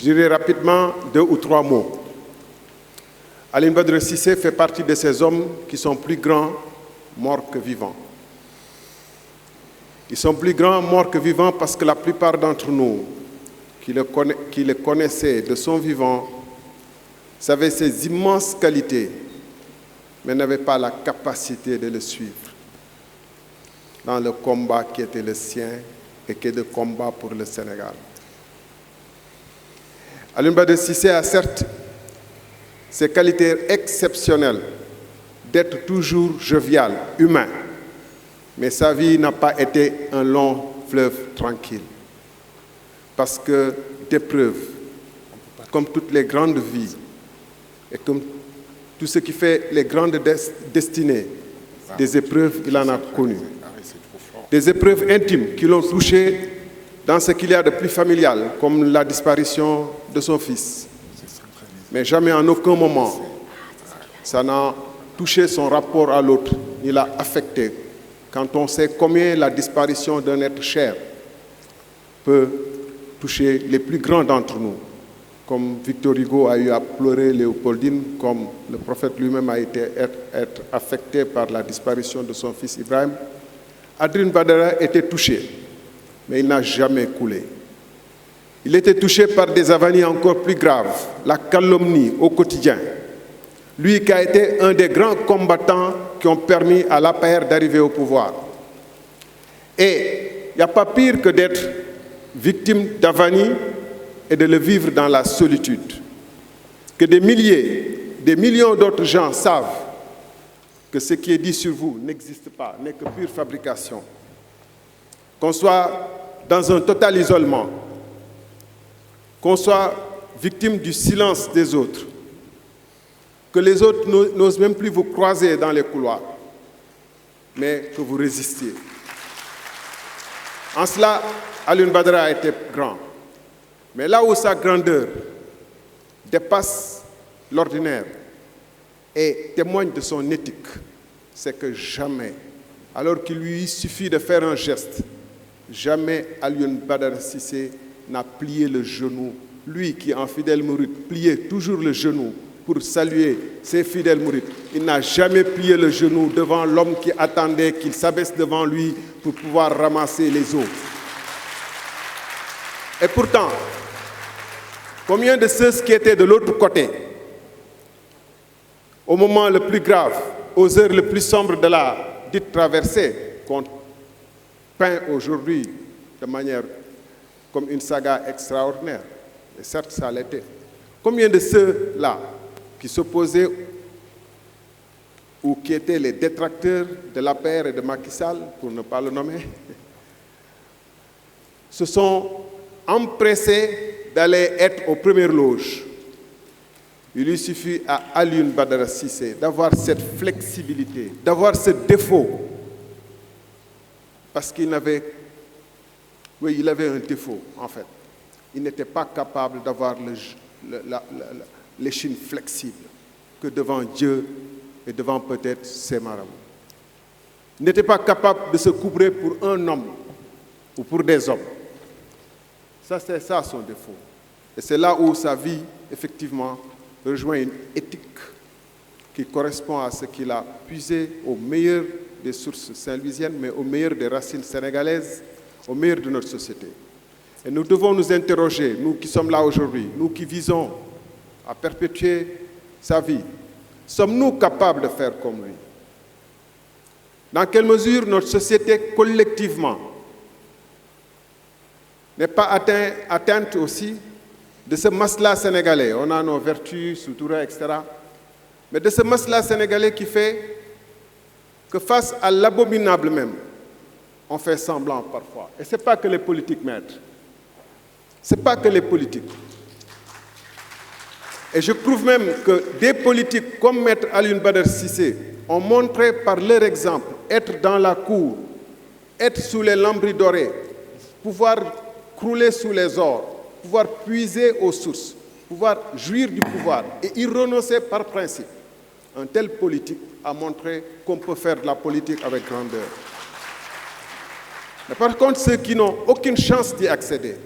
dirai rapidement 2 ou 3 mots. Alioune Badara Cissé fait partie de ces hommes qui sont plus grands morts que vivants. Ils sont plus grands morts que vivants parce que la plupart d'entre nous qui le connaissaient de son vivant savaient ses immenses qualités, mais n'avaient pas la capacité de le suivre dans le combat qui était le sien et qui est le combat pour le Sénégal. Alioune Badara Cissé a certes ses qualités exceptionnelles d'être toujours jovial, humain, mais sa vie n'a pas été un long fleuve tranquille. Parce que d'épreuves, comme toutes les grandes vies, et comme tout ce qui fait les grandes destinées, des épreuves, il en a connu. Des épreuves intimes qui l'ont touché dans ce qu'il y a de plus familial, comme la disparition de son fils. Mais jamais en aucun moment, ça n'a touché son rapport à l'autre, ni l'a affecté. Quand on sait combien la disparition d'un être cher peut toucher les plus grands d'entre nous, comme Victor Hugo a eu à pleurer Léopoldine, comme le prophète lui-même a été être affecté par la disparition de son fils Ibrahim, Alioune Badara était touché, mais il n'a jamais coulé. Il était touché par des avanies encore plus graves, la calomnie au quotidien. Lui qui a été un des grands combattants qui ont permis à l'APR d'arriver au pouvoir. Et il n'y a pas pire que d'être victime d'avanies et de le vivre dans la solitude. Que des milliers, des millions d'autres gens savent que ce qui est dit sur vous n'existe pas, n'est que pure fabrication. Qu'on soit dans un total isolement, qu'on soit victime du silence des autres, que les autres n'osent même plus vous croiser dans les couloirs, mais que vous résistiez. En cela, Alioune Badara a été grand. Mais là où sa grandeur dépasse l'ordinaire et témoigne de son éthique, c'est que jamais, alors qu'il lui suffit de faire un geste, jamais Alioune Badara Cissé n'a plié le genou. Lui qui, en fidèle mouride, pliait toujours le genou pour saluer ses fidèles mourides. Il n'a jamais plié le genou devant l'homme qui attendait qu'il s'abaisse devant lui pour pouvoir ramasser les autres. Et pourtant, combien de ceux qui étaient de l'autre côté, au moment le plus grave, aux heures les plus sombres de la dite traversée, qu'on peint aujourd'hui de manière comme une saga extraordinaire, et certes ça l'était. Combien de ceux-là qui s'opposaient ou qui étaient les détracteurs de l'APR et de Macky Sall, pour ne pas le nommer, se sont empressés d'aller être aux premières loges. Il lui suffit à Alioune Badara Cissé d'avoir cette flexibilité, d'avoir ce défaut, parce qu'il avait, oui, il avait un défaut en fait. Il n'était pas capable d'avoir l'échine flexible que devant Dieu et devant peut-être ses marabouts. Il n'était pas capable de se couvrir pour un homme ou pour des hommes. Ça, c'est ça son défaut. Et c'est là où sa vie, effectivement, rejoint une éthique qui correspond à ce qu'il a puisé au meilleur des sources saint-louisiennes, mais au meilleur des racines sénégalaises, au meilleur de notre société. Et nous devons nous interroger, nous qui sommes là aujourd'hui, nous qui visons à perpétuer sa vie, sommes-nous capables de faire comme lui? Dans quelle mesure notre société collectivement n'est pas atteinte aussi de ce masla sénégalais? On a nos vertus, Soutoura, etc. Mais de ce masla sénégalais qui fait que face à l'abominable même, on fait semblant parfois. Et ce n'est pas que les politiques, maîtres. Ce n'est pas que les politiques. Et je prouve même que des politiques comme Maître Alioune Badara Cissé ont montré par leur exemple être dans la cour, être sous les lambris dorés, pouvoir crouler sous les ors, pouvoir puiser aux sources, pouvoir jouir du pouvoir et y renoncer par principe. Un tel politique a montré qu'on peut faire de la politique avec grandeur. Mais par contre, ceux qui n'ont aucune chance d'y accéder,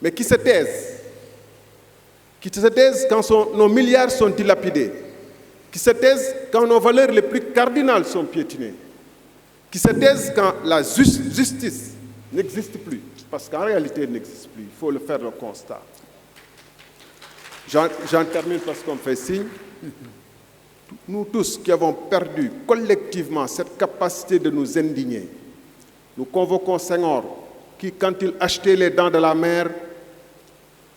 mais qui se taisent, qui se taisent quand nos milliards sont dilapidés, qui se taisent quand nos valeurs les plus cardinales sont piétinées, qui se taisent quand la justice n'existe plus, parce qu'en réalité, elle n'existe plus. Il faut le faire le constat. J'en termine parce qu'on me fait signe. Nous tous qui avons perdu collectivement cette capacité de nous indigner, nous convoquons Senghor, qui, quand il achetait les dents de la mer,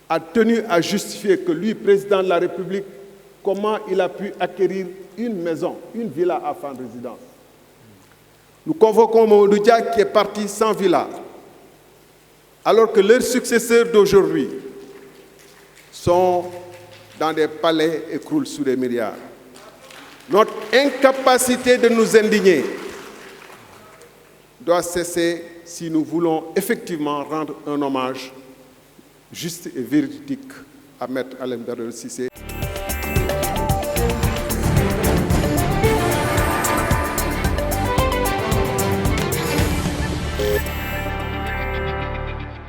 a tenu à justifier que lui, président de la République, comment il a pu acquérir une maison, une villa à Fann Résidence. Nous convoquons Mamadou Dia qui est parti sans villa, alors que leurs successeurs d'aujourd'hui sont dans des palais et croulent sous des milliards. Notre incapacité de nous indigner doit cesser si nous voulons effectivement rendre un hommage juste et véridique à Maître Alioune Badara Cissé.